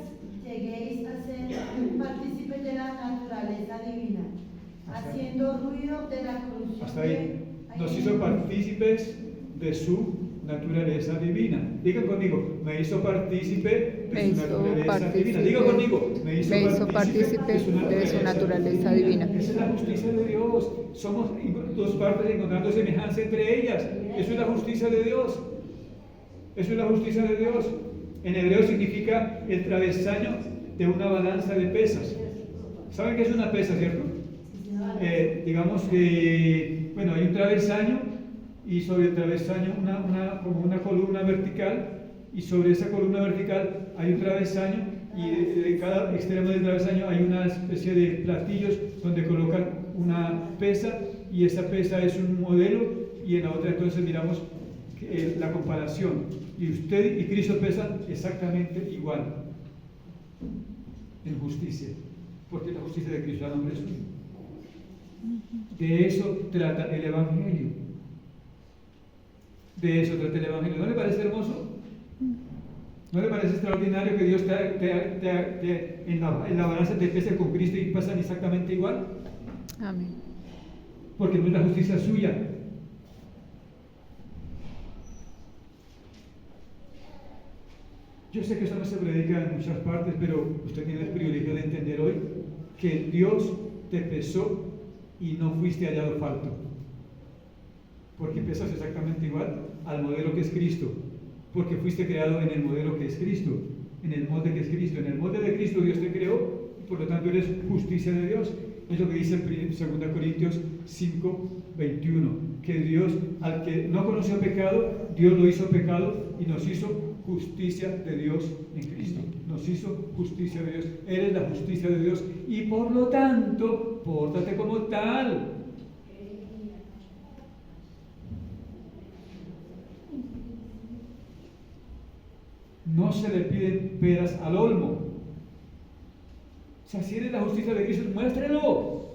Speaker 5: lleguéis a ser partícipes de la naturaleza divina, haciendo ruido de la cruz.
Speaker 3: Hasta ahí. Nos hizo partícipes de su naturaleza divina. Diga conmigo, me hizo partícipe de su naturaleza divina. Diga conmigo, me hizo partícipe de su naturaleza divina. Esa es la justicia de Dios. Somos dos partes encontrando semejanza entre ellas. Eso es la justicia de Dios. Eso es la justicia de Dios. En hebreo significa el travesaño de una balanza de pesas. ¿Saben qué es una pesa, cierto? Digamos que, bueno, hay un travesaño y sobre el travesaño como una columna vertical, y sobre esa columna vertical hay un travesaño, y de cada extremo del travesaño hay una especie de platillos donde colocan una pesa, y esa pesa es un modelo, y en la otra entonces miramos la comparación, y usted y Cristo pesan exactamente igual en justicia, porque la justicia de Cristo da nombre suyo. De eso trata el Evangelio. De eso trata el Evangelio. ¿No le parece hermoso? ¿No le parece extraordinario que Dios en la balanza te pese con Cristo y pasan exactamente igual?
Speaker 6: Amén.
Speaker 3: Porque no es la justicia suya. Yo sé que eso no se predica en muchas partes, pero usted tiene el privilegio de entender hoy que Dios te pesó y no fuiste hallado falto, porque pesas exactamente igual al modelo que es Cristo, porque fuiste creado en el modelo que es Cristo, en el molde que es Cristo. En el molde de Cristo Dios te creó, y por lo tanto eres justicia de Dios. Es lo que dice en 2 Corintios 5:21, que Dios, al que no conoció pecado, Dios lo hizo pecado y nos hizo justicia de Dios en Cristo. Nos hizo justicia de Dios. Eres la justicia de Dios y por lo tanto, pórtate como tal. No se le piden peras al olmo. O sea, si eres la justicia de Cristo, muéstrelo.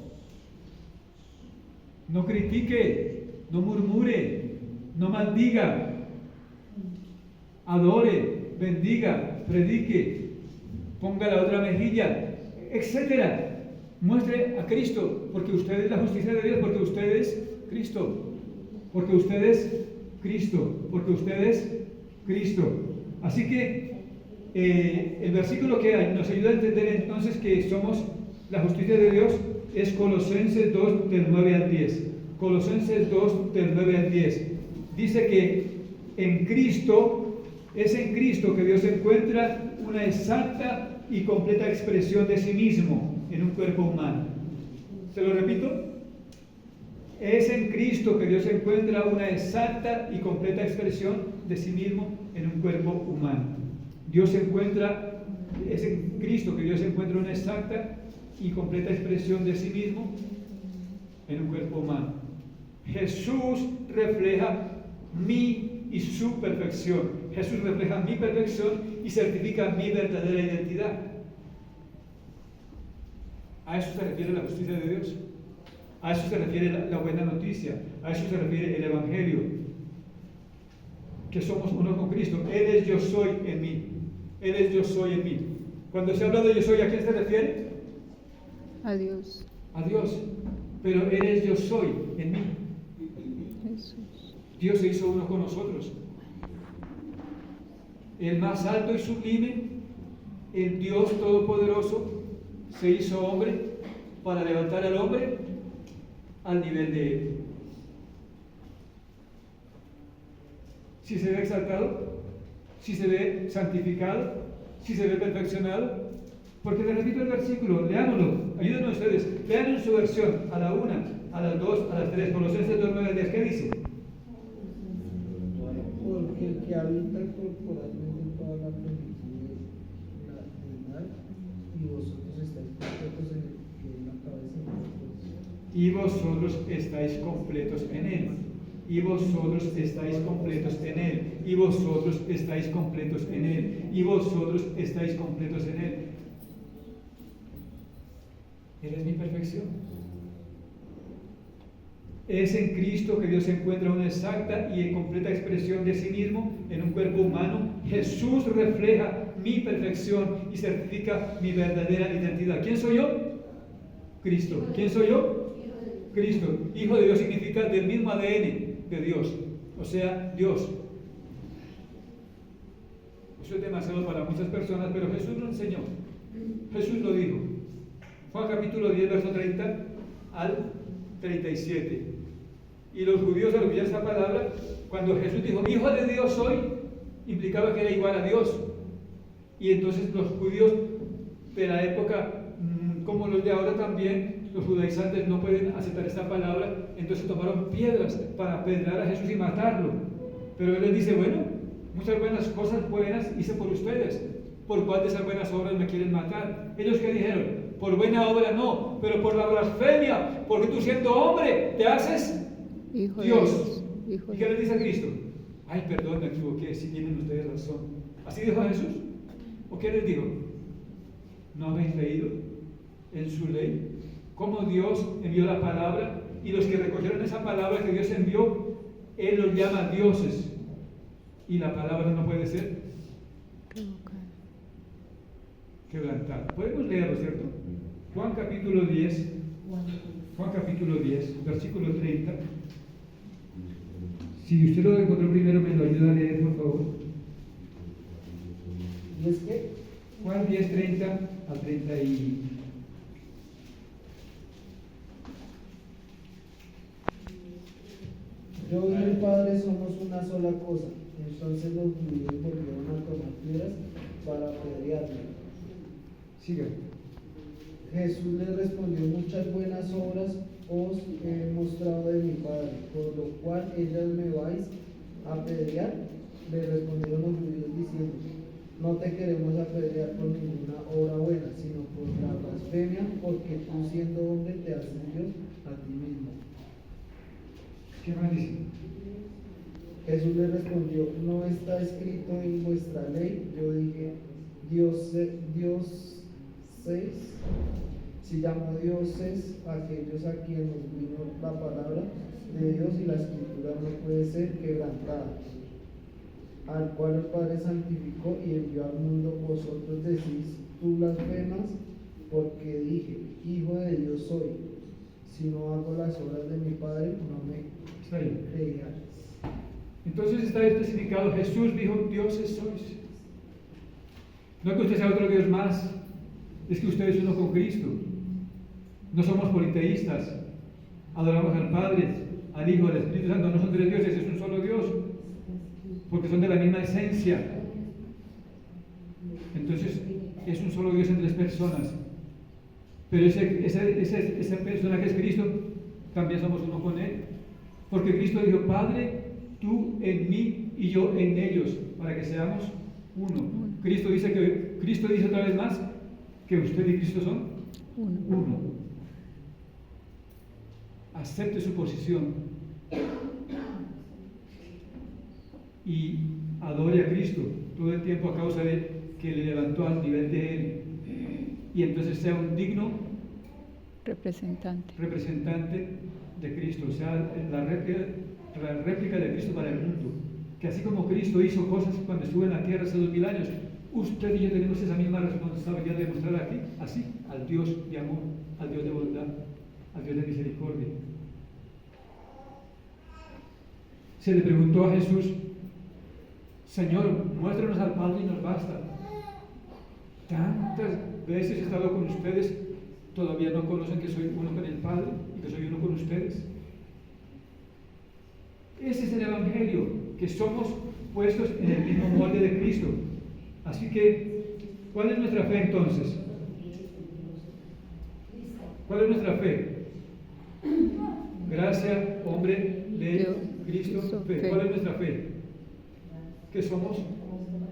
Speaker 3: No critique, no murmure, no maldiga. Adore, bendiga, predique, ponga la otra mejilla, etcétera. Muestre a Cristo, porque usted es la justicia de Dios, porque usted es Cristo, porque usted es Cristo, porque usted es Cristo. Así que el versículo que nos ayuda a entender entonces que somos la justicia de Dios es Colosenses 2 del 9 al 10. Colosenses 2 del 9 al 10. Dice que en Cristo, es en Cristo que Dios encuentra una exacta y completa expresión de sí mismo en un cuerpo humano. ¿Se lo repito? Es en Cristo que Dios encuentra una exacta y completa expresión de sí mismo en un cuerpo humano. Es en Cristo que Dios encuentra una exacta y completa expresión de sí mismo en un cuerpo humano. Jesús refleja mi y su perfección. Jesús refleja mi perfección y certifica mi verdadera identidad. A eso se refiere la justicia de Dios. A eso se refiere la buena noticia. A eso se refiere el Evangelio. Que somos uno con Cristo. Él es yo soy en mí. Él es yo soy en mí. Cuando se habla de yo soy, ¿a quién se refiere?
Speaker 6: A Dios.
Speaker 3: A Dios. Pero Él es yo soy en mí.
Speaker 6: Jesús.
Speaker 3: Dios se hizo uno con nosotros. El más alto y sublime, el Dios todopoderoso, se hizo hombre para levantar al hombre al nivel de Él. Si se ve exaltado, si se ve santificado, si se ve perfeccionado, Porque les repito el versículo, leámoslo, ayúdenme ustedes, lean en su versión, a la 1, a las 2, a las 3, Colosenses 2:9-10, ¿qué dice?
Speaker 2: Porque el que habita corporalmente toda la plenitud de la deidad, y vosotros estáis completos en el que es la cabeza de nosotros.
Speaker 3: Y vosotros estáis completos en Él. Y vosotros estáis completos en Él. Y vosotros estáis completos en Él. Y vosotros estáis completos en Él. Él es mi perfección. Es en Cristo que Dios encuentra una exacta y completa expresión de sí mismo en un cuerpo humano. Jesús refleja mi perfección y certifica mi verdadera identidad. ¿Quién soy yo? Cristo. ¿Quién soy yo? Cristo. Hijo de Dios significa del mismo ADN de Dios. O sea, Dios. Eso es demasiado para muchas personas, pero Jesús lo enseñó. Jesús lo dijo. Juan capítulo 10, verso 30 al 37. Y los judíos al olvidar esa palabra, cuando Jesús dijo, Hijo de Dios soy, implicaba que era igual a Dios. Y entonces los judíos de la época, como los de ahora también, los judaizantes no pueden aceptar esta palabra, entonces tomaron piedras para apedrear a Jesús y matarlo. Pero Él les dice, bueno, muchas buenas cosas buenas hice por ustedes. ¿Por cuál de esas buenas obras me quieren matar? Ellos que dijeron, por buena obra no, pero por la blasfemia, porque tú siendo hombre te haces
Speaker 6: Hijo de
Speaker 3: Dios.
Speaker 6: Hijo
Speaker 3: ¿Y
Speaker 6: de
Speaker 3: qué les dice a Cristo? Ay, perdón, me equivoqué, si tienen ustedes razón. ¿Así dijo Jesús? ¿O qué les dijo? ¿No habéis leído en su ley cómo Dios envió la palabra? Y los que recogieron esa palabra que Dios envió, Él los llama dioses. Y la palabra no puede ser quebrantada. Podemos leerlo, ¿cierto? Juan capítulo 10, versículo 30. Si usted lo encontró primero, me lo ayuda a leer, por favor.
Speaker 2: ¿Y es que?
Speaker 3: Juan 10, 30 al 30 y...
Speaker 2: Yo y el Padre somos una sola cosa. Entonces los judíos volvieron a tomar piedras para apedrearle.
Speaker 3: Siga.
Speaker 2: Jesús les respondió, muchas buenas obras os he mostrado de mi Padre, por lo cual ellas me vais a apedrear. Le respondieron los judíos diciendo, no te queremos apedrear por ninguna obra buena, sino por la blasfemia, porque tú siendo hombre te haces Dios a ti mismo.
Speaker 3: ¿Qué más dice?
Speaker 2: Jesús le respondió, no está escrito en vuestra ley. Yo dije, dioses, si llamó dioses aquellos a quienes vino la palabra de Dios, y la escritura no puede ser quebrantada, al cual el Padre santificó y envió al mundo. Vosotros decís, tú blasfemas, porque dije, Hijo de Dios soy. Si no hago las obras de mi Padre, no me creáis.
Speaker 3: Entonces está especificado, Jesús dijo, dioses sois. No que usted sea otro Dios más, es que usted es uno con Cristo. No somos politeístas, adoramos al Padre, al Hijo, al Espíritu Santo, no son tres dioses, es un solo Dios, porque son de la misma esencia. Entonces es un solo Dios en tres personas. Pero esa persona que es Cristo, también somos uno con Él. Porque Cristo dijo, Padre, tú en mí y yo en ellos, para que seamos uno. Cristo dice otra vez más que usted y Cristo son uno. Acepte su posición y adore a Cristo todo el tiempo a causa de que le levantó al nivel de Él, y entonces sea un digno representante de Cristo, sea la réplica de Cristo para el mundo. Que así como Cristo hizo cosas cuando estuvo en la tierra hace 2000 años, usted y yo tenemos esa misma responsabilidad de mostrar aquí, así, al Dios de amor, al Dios de bondad, al Dios de misericordia. Se le preguntó a Jesús, Señor, muéstranos al Padre y nos basta. Tantas veces he estado con ustedes, todavía no conocen que soy uno con el Padre y que soy uno con ustedes. Ese es el Evangelio, que somos puestos en el mismo molde de Cristo. Así que, ¿cuál es nuestra fe entonces? ¿Cuál es nuestra fe? Gracia, hombre de Cristo, fe. ¿Cuál es nuestra fe? Que somos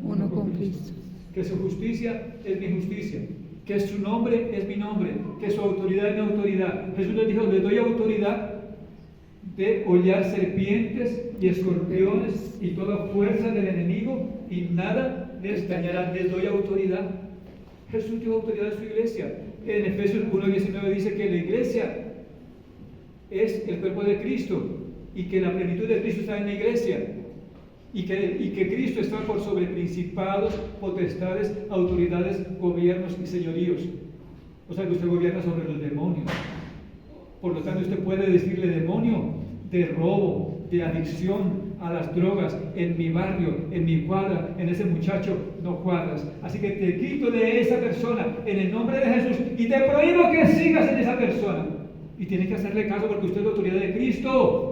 Speaker 6: Uno con Cristo.
Speaker 3: Que su justicia es mi justicia, que su nombre es mi nombre, que su autoridad es mi autoridad. Jesús les dijo, les doy autoridad de hollar serpientes y escorpiones y toda fuerza del enemigo y nada les dañará. Les doy autoridad. Jesús dio autoridad a su iglesia. En Efesios 1:19 dice que la iglesia es el cuerpo de Cristo y que la plenitud de Cristo está en la iglesia. Y que Cristo está por sobre principados, potestades, autoridades, gobiernos y señoríos. O sea que usted gobierna sobre los demonios. Por lo tanto, usted puede decirle demonio de robo, de adicción a las drogas, en mi barrio, en mi cuadra, en ese muchacho, no cuadras. Así que te quito de esa persona en el nombre de Jesús y te prohíbo que sigas en esa persona. Y tiene que hacerle caso porque usted es la autoridad de Cristo.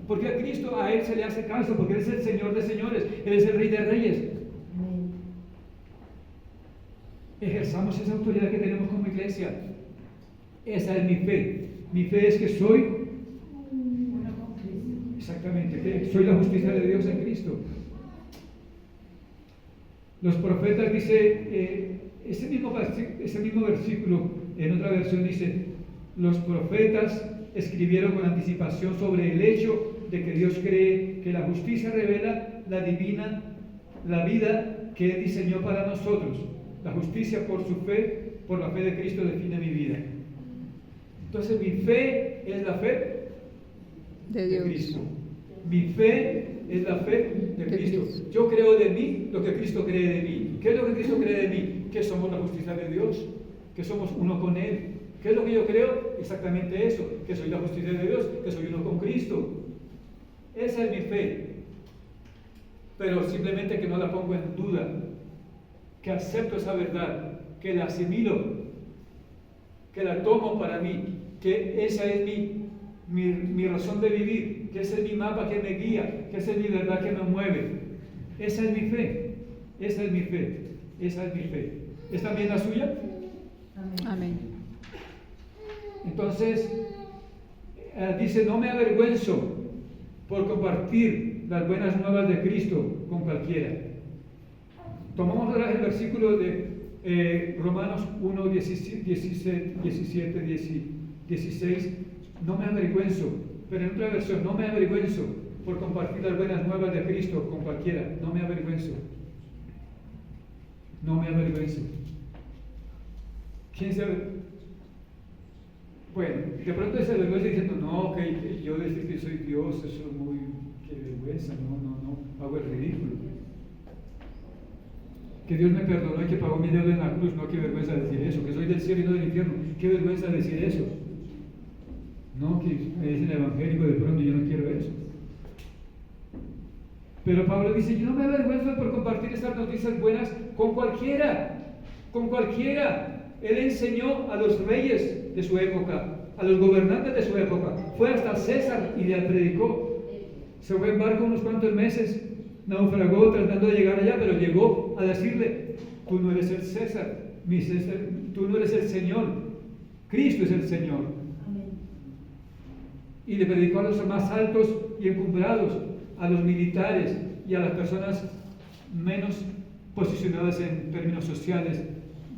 Speaker 3: Porque a Cristo, a Él se le hace caso, porque Él es el Señor de señores, Él es el Rey de reyes. Ejerzamos esa autoridad que tenemos como iglesia. Esa es mi fe. Mi fe es que soy, exactamente, que soy la justicia de Dios en Cristo. Los profetas, dice, ese mismo versículo, en otra versión dice, los profetas escribieron con anticipación sobre el hecho de que Dios cree que la justicia revela la vida que Él diseñó para nosotros. La justicia por su fe, por la fe de Cristo define mi vida. Entonces mi fe es la fe
Speaker 6: De Dios.
Speaker 3: Cristo. Mi fe es la fe de
Speaker 6: De
Speaker 3: Cristo.
Speaker 6: Cristo.
Speaker 3: Yo creo de mí lo que Cristo cree de mí. ¿Qué es lo que Cristo cree de mí? Que somos la justicia de Dios, que somos uno con Él. ¿Qué es lo que yo creo? Exactamente eso, que soy la justicia de Dios, que soy uno con Cristo. Esa es mi fe. Pero simplemente que no la pongo en duda, que acepto esa verdad, que la asimilo, que la tomo para mí, que esa es mi razón de vivir, que ese es mi mapa que me guía, que esa es mi verdad que me mueve. Esa es mi fe, esa es mi fe, esa es mi fe. ¿Es también la suya?
Speaker 6: Amén.
Speaker 3: Entonces, dice, no me avergüenzo por compartir las buenas nuevas de Cristo con cualquiera. Tomamos ahora el versículo de Romanos 1, 17, 16. No me avergüenzo, pero en otra versión, no me avergüenzo por compartir las buenas nuevas de Cristo con cualquiera. No me avergüenzo. No me avergüenzo. ¿Quién sabe? Bueno, de pronto se avergüenza diciendo, no, que yo decir que soy Dios, eso es muy, qué vergüenza, no, hago el ridículo. Que Dios me perdonó y que pagó mi deuda en la cruz, no, qué vergüenza decir eso, que soy del cielo y no del infierno, qué vergüenza decir eso. No, que me dicen evangélico de pronto y yo no quiero eso. Pero Pablo dice, yo no me avergüenzo por compartir estas noticias buenas con cualquiera, con cualquiera. Él enseñó a los reyes de su época, a los gobernantes de su época, fue hasta César y le predicó. Se fue en barco unos cuantos meses, naufragó tratando de llegar allá, pero llegó a decirle, tú no eres el César, tú no eres el Señor, Cristo es el Señor. Y le predicó a los más altos y encumbrados, a los militares y a las personas menos posicionadas en términos sociales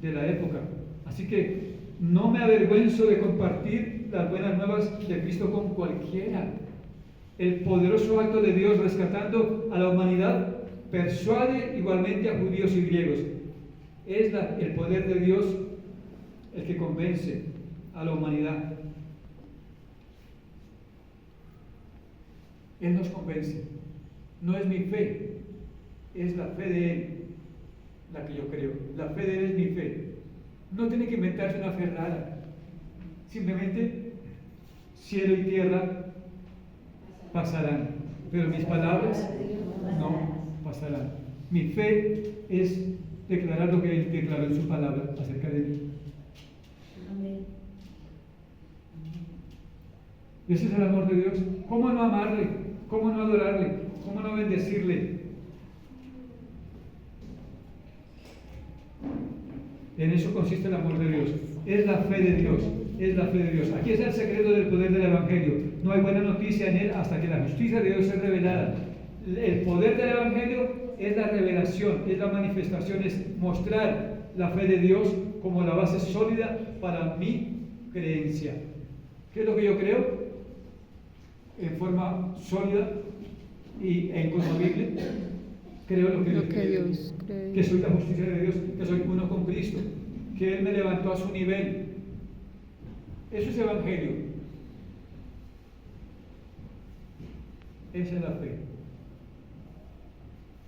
Speaker 3: de la época. Así que no me avergüenzo de compartir las buenas nuevas de Cristo con cualquiera. El poderoso acto de Dios rescatando a la humanidad persuade igualmente a judíos y griegos. Es el poder de Dios el que convence a la humanidad. Él nos convence. No es mi fe, es la fe de Él la que yo creo. La fe de Él es mi fe. No tiene que inventarse una fe rara. Simplemente cielo y tierra pasarán, pero mis palabras no pasarán. Mi fe es declarar lo que Él declaró en su palabra acerca de mí. Ese es el amor de Dios. ¿Cómo no amarle? ¿Cómo no adorarle? ¿Cómo no bendecirle? En eso consiste el amor de Dios. Es la fe de Dios. es la fe de Dios. Aquí está el secreto del poder del Evangelio. No hay buena noticia en él hasta que la justicia de Dios es revelada. El poder del Evangelio es la revelación, es la manifestación, es mostrar la fe de Dios como la base sólida para mi creencia. ¿Qué es lo que yo creo? En forma sólida e inconmovible, creo lo que Dios cree, que soy la justicia de Dios, que soy uno con Cristo, que Él me levantó a su nivel. Eso es Evangelio. Esa es la fe.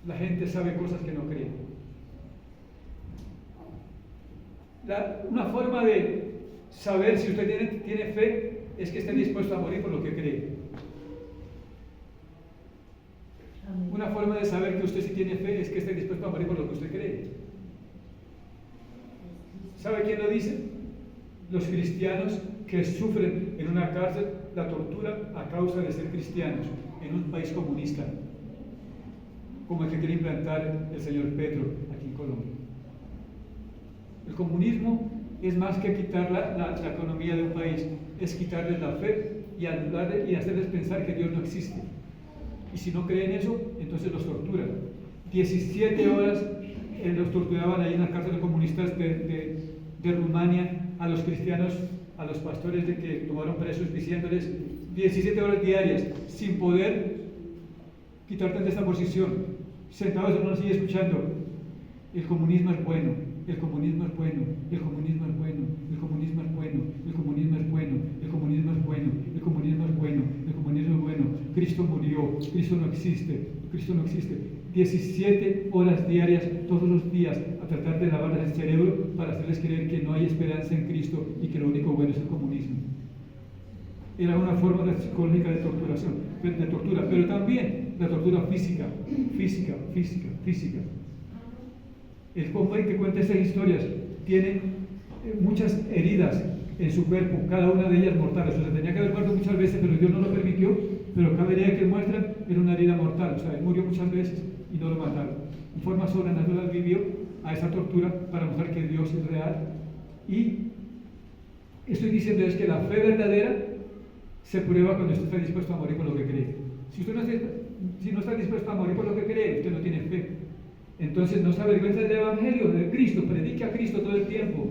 Speaker 3: La gente sabe cosas que no cree. Una forma de saber si usted tiene fe es que esté dispuesto a morir por lo que cree. Una forma de saber que usted sí tiene fe es que esté dispuesto a morir por lo que usted cree. ¿Sabe quién lo dice? Los cristianos que sufren en una cárcel la tortura a causa de ser cristianos en un país comunista, como el que quiere implantar el señor Petro aquí en Colombia. El comunismo es más que quitar la economía de un país, es quitarles la fe y anularles y hacerles pensar que Dios no existe. Y si no creen eso, entonces los torturan. 17 horas los torturaban ahí en las cárceles comunistas de Rumania a los cristianos, a los pastores de que tomaron presos, diciéndoles 17 horas diarias, sin poder quitarte de esta posición, sentados en una silla escuchando: el comunismo es bueno, el comunismo es bueno, el comunismo es bueno, el comunismo es bueno, el comunismo es bueno, el comunismo es bueno, el comunismo es bueno, el comunismo es bueno, Cristo murió, Cristo no existe, Cristo no existe. 17 horas diarias, todos los días, a tratar de lavarles el cerebro para hacerles creer que no hay esperanza en Cristo y que lo único bueno es el comunismo. Era una forma psicológica de tortura, pero también la tortura física. El hombre que cuenta estas historias tiene muchas heridas en su cuerpo, cada una de ellas mortales. O sea, tenía que haber muerto muchas veces, pero Dios no lo permitió. Pero cada herida que muestran era una herida mortal. O sea, él murió muchas veces y no lo mataron. En forma sobrenatural vivió a esa tortura para mostrar que Dios es real. Y estoy diciendo es que la fe verdadera se prueba cuando usted está dispuesto a morir por lo que cree. Si no está dispuesto a morir por lo que cree, usted no tiene fe. Entonces no se avergüenza del Evangelio de Cristo, predique a Cristo todo el tiempo,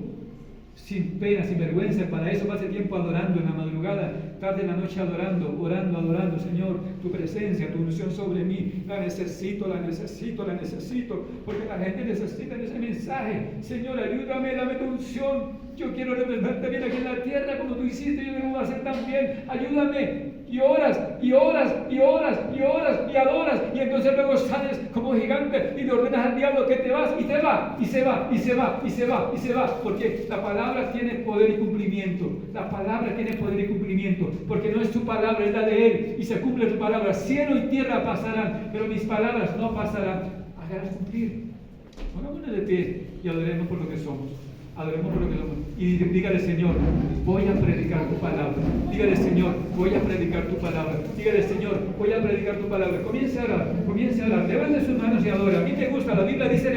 Speaker 3: sin pena, sin vergüenza. Para eso pase tiempo adorando en la madrugada, tarde en la noche adorando, orando: Señor, tu presencia, tu unción sobre mí, la necesito, porque la gente necesita ese mensaje. Señor, ayúdame, dame tu unción. Yo quiero representarte bien aquí en la tierra como tú hiciste, yo debo hacer también. Ayúdame. Y oras, y adoras, y entonces luego sales como gigante y le ordenas al diablo que te vas, y se va, porque la palabra tiene poder y cumplimiento. La palabra tiene poder y cumplimiento, porque no es tu palabra, es la de Él, y se cumple tu palabra. Cielo y tierra pasarán, pero mis palabras no pasarán. Hágalas cumplir. Pongámonos de pie y adoremos por lo que somos. Adoremos por lo que somos. Y dígale: Señor, voy a predicar tu palabra. Dígale: Señor, voy a predicar tu palabra. Dígale: Señor, voy a predicar tu palabra. Comience a orar. Levante sus manos y adora. A mí me gusta, la Biblia dice: